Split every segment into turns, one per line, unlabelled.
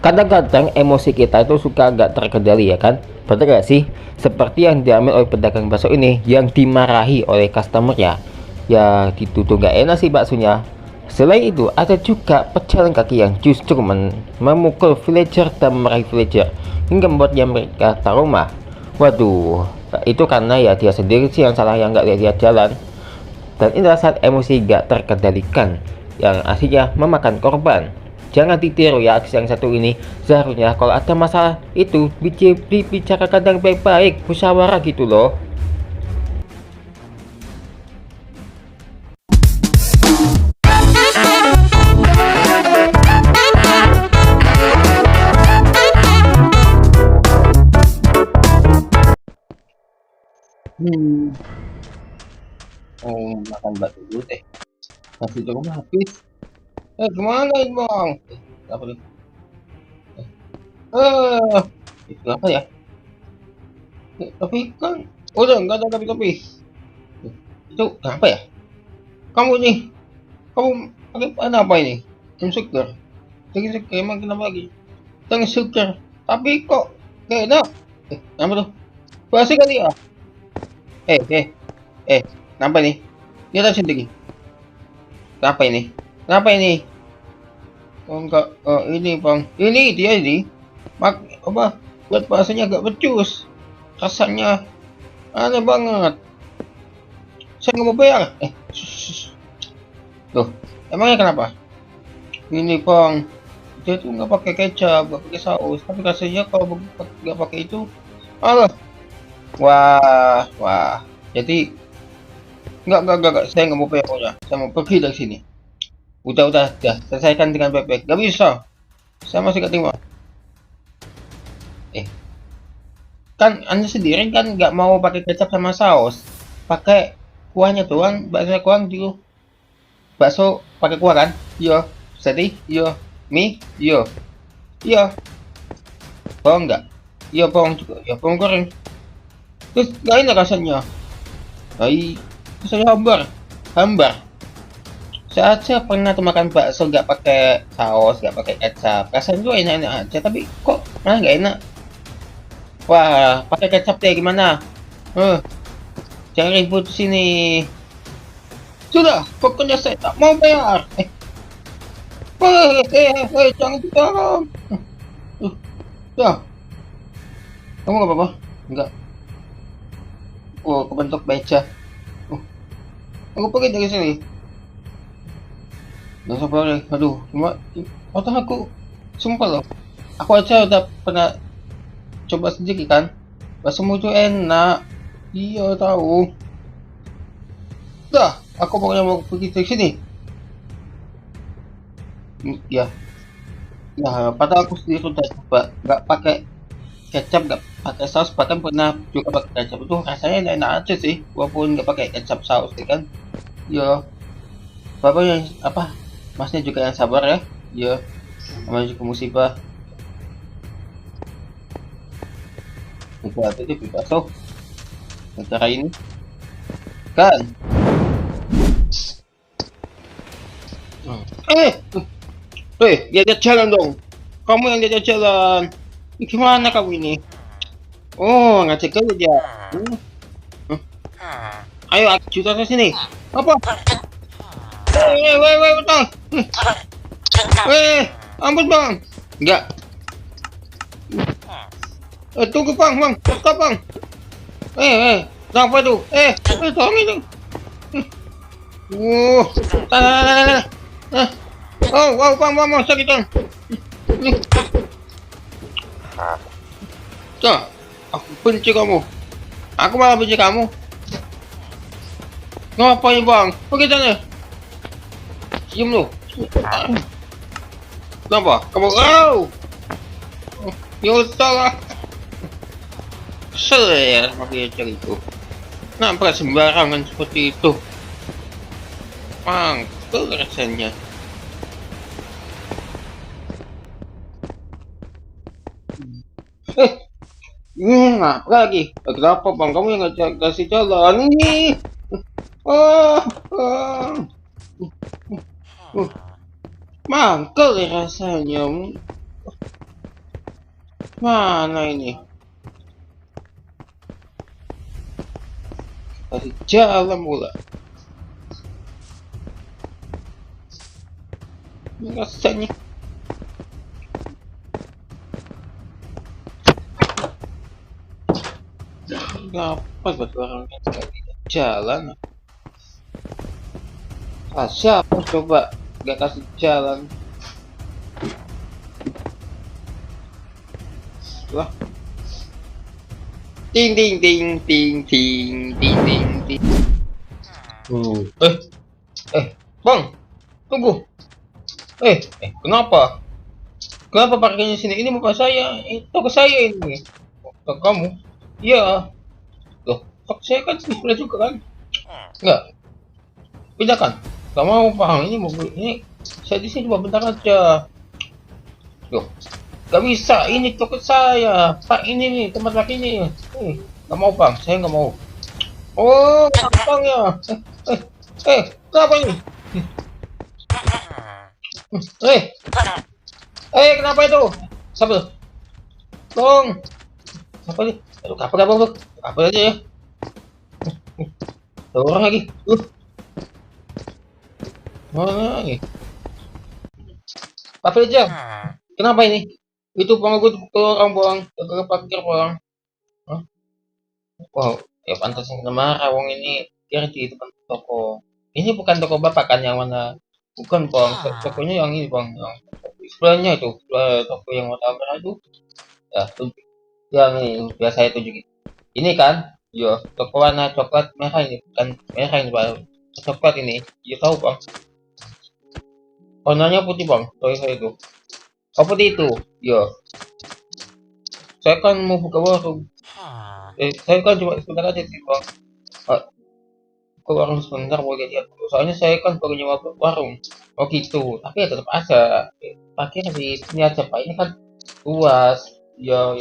Kadang-kadang emosi kita itu suka agak terkendali ya kan? Betul gak sih? Seperti yang diambil oleh pedagang bakso ini yang dimarahi oleh customer ya dituduh gak enak sih baksonya. Selain itu ada juga pejalan kaki yang justru memukul villager dan meraih villager hingga membuatnya mereka trauma. Waduh, itu karena ya dia sendiri sih yang salah, yang gak lihat jalan. Dan inilah saat emosi gak terkendalikan yang akhirnya memakan korban. Jangan ditiru ya aksi yang satu ini. Seharusnya kalau ada masalah itu dibicarakan dengan baik-baik, musyawarah gitu loh.
Hmm. Oh, makan batu dulu teh. Nasi cukup habis. Kemana ini bang? Apa nih? Eh, itu apa ya? Tapi kan udah nggak ada tapi. Itu apa ya? Kamu nih, kamu pakai apa ini? Tim sugar. Tim sugar emang kenapa lagi? Tim sugar. Tapi kok kayak enak? Apa tuh? Basi kali ya? Eh, eh, kenapa nih? Dia tahu sendiri. Kenapa ini? Kenapa ini? Oh enggak, ini bang. Ini dia ini. Apa? Buat bahasanya agak becus. Rasanya aneh banget. Saya nggak mau bayar. Loh, emangnya kenapa? Ini bang, dia tuh nggak pakai kecap, nggak pakai saus. Tapi rasanya kalau nggak pakai itu, alah. Wah. Jadi nggak. Saya nggak mau bayar pokoknya. Saya mau pergi dari sini. Udah. Selesaikan dengan baik-baik. Gak bisa. Saya masih nggak terima. Eh, kan Anda sendiri kan nggak mau pakai kecap sama saus. Pakai kuahnya doang, bakso kuah dulu. Bakso pakai kuah kan? Iya. Jadi, iya. Mie, iya. Iya. Bawang nggak? Iya, bawang juga. Ya, bawang goreng. Terus nggak enak rasanya. Rasanya hambar. Saat saya pernah tuh makan bakso nggak pakai saus, nggak pakai kecap, rasanya juga enak-enak aja. Tapi kok malah nggak enak? Wah, pakai kecap deh gimana? Jangan ribut sini. Sudah, pokoknya saya tak mau bayar. Jangan dilarang. Ya, kamu nggak apa-apa? Enggak. Oh, kebentuk beca. Aku pergi dari sini. Nggak sabar deh. Aduh, cuma otak aku sumpah loh. Aku aja udah pernah coba sendiri kan. Baksomu itu enak. Iya tahu. Dah, aku pokoknya mau pergi dari sini. Ya, padahal aku sendiri sudah coba nggak pakai kecap, nggak pakai saus, bahkan pernah juga pakai kecap itu rasanya enak-enak aja sih, walaupun nggak pakai kecap saus kan. Ya, bapak yang apa? Masnya juga yang sabar ya. Ya, namanya juga musibah. Itu di bakso negara ini kan. Diajak jalan dong. Kamu yang diajak jalan. Ini gimana kamu ini? Oh, ngajak aja dia. Ayo, aku juga ke sini. Apa? Bang. Ampun bang. Enggak. Tunggu bang. Stop bang. Apa itu? Tolong itu. Nah. Bang, sakit bang. Tuh, aku benci kamu. Aku malah benci kamu. Ngapain bang? Pergi sana. Diam lu. Kenapa? Kamu ya salah. Saya pakai cari itu. Kenapa sembarangan seperti itu? Mangkel rasanya. Apa lagi? Kenapa bang? Kamu yang ngajak kasih jalan ini? Ah, ah. Mangkel ya rasanya. Mana ini? Kasih jalan pula. Rasanya. Ngapa buat orang yang tidak jalan? Ah, siapa coba gak kasih jalan? Wah. Ting ting ting ting ting ting ting ting. Bang, tunggu. Kenapa? Kenapa parkirnya sini? Ini bukan saya. Itu ke saya ini. Ke kamu? Iya. Loh, hak saya kan sebelah juga kan? Enggak. Pindahkan. Gak mau bang. Ini mobil ini. Saya di sini cuma bentar aja. Loh, gak bisa. Ini toko saya. Pak ini nih tempat parkirnya. Gak mau bang. Saya gak mau. Oh, bang ya. Kenapa ini? Kenapa itu? Sabar. Tolong. Apa ini? Aduh, apa aja ya? Ada orang lagi. Mana lagi? Apa aja? Kenapa ini? Itu pengangkut orang buang, ke parkir orang. Hah? Wow, ya pantas yang kena marah wong ini. Dia di depan toko. Ini bukan toko bapak kan yang mana? Bukan bang, tokonya yang ini bang, yang sebelahnya itu, toko yang warna merah itu. Ya, yang ini biasa saya tunjukin. Ini kan, yo, toko warna coklat merah ini, bukan merah ini bang, coklat ini. Ya tahu bang. Warnanya putih bang, sorry saya itu. Oh putih itu, yo. Saya kan mau buka warung. Saya kan cuma sebentar aja sih bang. Ke warung sebentar mau lihat dulu. Soalnya saya kan baru nyewa warung. Oh gitu. Tapi ya tetap aja. Parkir di sini aja pak. Ini kan luas. Ya.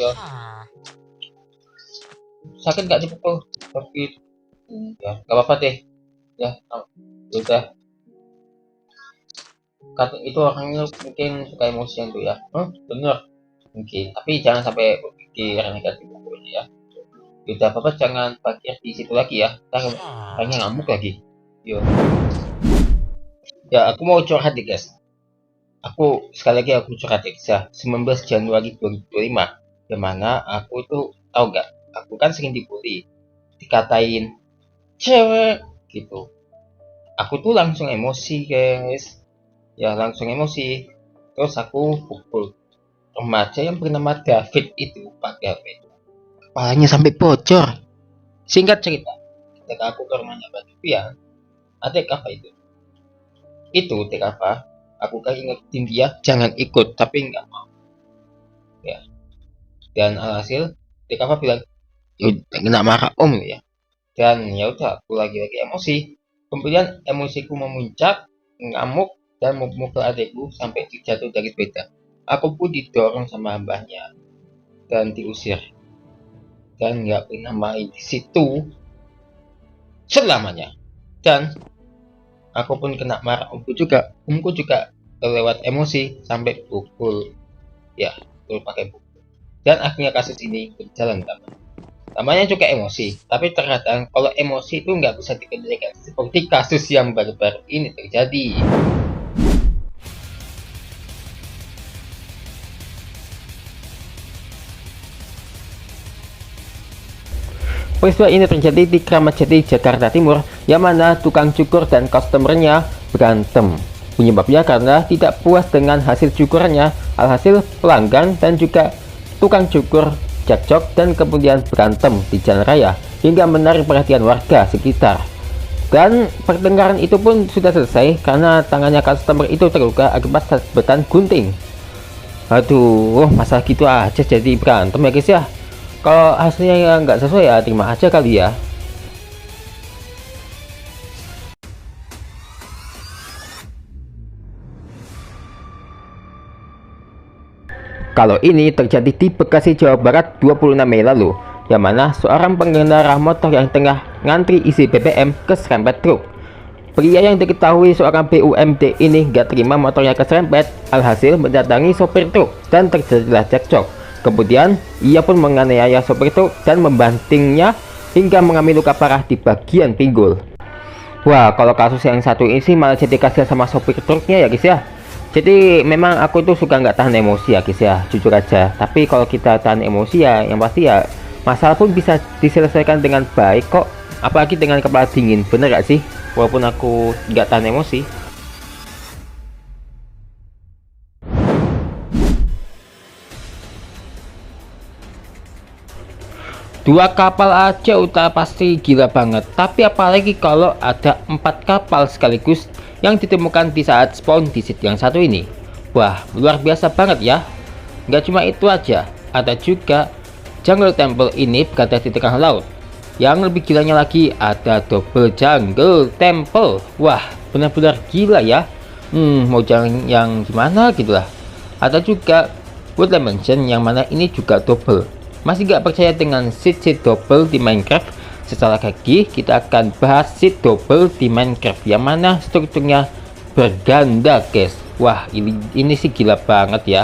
Sakit nggak dipukul? Tapi ya nggak apa-apa deh. Ya, udah. Kata itu orangnya mungkin suka emosian tuh ya. Bener. Mungkin. Tapi jangan sampai berpikir negatif pokoknya ya. Udah apa-apa jangan parkir di situ lagi ya. Ntar orangnya ngamuk lagi. Yo. Ya, aku mau curhat nih guys. Sekali lagi aku curhat ya. 19 Januari 2025. Yang mana aku itu tahu nggak? Aku kan sering dibully, dikatain cewek gitu. Aku tuh langsung emosi guys. Ya langsung emosi. Terus aku pukul remaja yang bernama David itu pakai HP. Kepalanya sampai bocor. Singkat cerita, ketika aku ke rumahnya Batu Pian, adik apa itu apa? Aku kan ingetin dia jangan ikut, tapi nggak mau. Ya. Dan alhasil adik apa bilang, nggak marah om ya. Dan ya udah, aku lagi-lagi emosi. Kemudian emosiku memuncak, ngamuk dan memukul adikku sampai jatuh dari sepeda. Aku pun didorong sama mbahnya dan diusir. Dan nggak pernah main di situ selamanya. Dan aku pun kena marah omku juga lewat emosi sampai pukul pakai pukul. Dan akhirnya kasus ini berjalan namanya juga emosi, tapi terkadang kalau emosi itu nggak bisa dikendalikan seperti kasus yang baru-baru ini terjadi.
Peristiwa ini terjadi di Kramat Jati, Jakarta Timur, yang mana tukang cukur dan customernya berantem. Penyebabnya karena tidak puas dengan hasil cukurannya, alhasil pelanggan dan juga tukang cukur cekcok dan kemudian berantem di jalan raya hingga menarik perhatian warga sekitar. Dan pertengkaran itu pun sudah selesai karena tangannya customer itu terluka akibat sabetan gunting. Aduh, masa gitu aja jadi berantem ya guys ya. Kalau hasilnya ya nggak sesuai ya terima aja kali ya. Kalau ini terjadi di Bekasi, Jawa Barat 26 Mei lalu, yang mana seorang pengendara motor yang tengah ngantri isi BBM keserempet truk. Pria yang diketahui seorang BUMD ini nggak terima motornya keserempet, alhasil mendatangi sopir truk dan terjadilah cekcok. Kemudian ia pun menganiaya sopir truk dan membantingnya hingga mengalami luka parah di bagian pinggul. Wah, kalau kasus yang satu ini sih malah jadi kasihan sama sopir truknya ya guys ya. Jadi memang aku tuh suka nggak tahan emosi ya guys ya, jujur aja. Tapi kalau kita tahan emosi ya, yang pasti ya masalah pun bisa diselesaikan dengan baik kok. Apalagi dengan kepala dingin, bener gak sih? Walaupun aku nggak tahan emosi. Dua kapal aja udah pasti gila banget, tapi apalagi kalau ada 4 kapal sekaligus yang ditemukan di saat spawn di seed yang satu ini. Wah, luar biasa banget ya. Nggak cuma itu aja, ada juga Jungle Temple ini berada di tengah laut. Yang lebih gilanya lagi ada double Jungle Temple. Wah, benar-benar gila ya. Mau jangan yang gimana gitu lah. Ada juga Woodland Mansion yang mana ini juga double. Masih gak percaya dengan seed double di Minecraft? Setelah lagi kita akan bahas seed double di Minecraft yang mana strukturnya berganda guys. Wah, ini sih gila banget ya.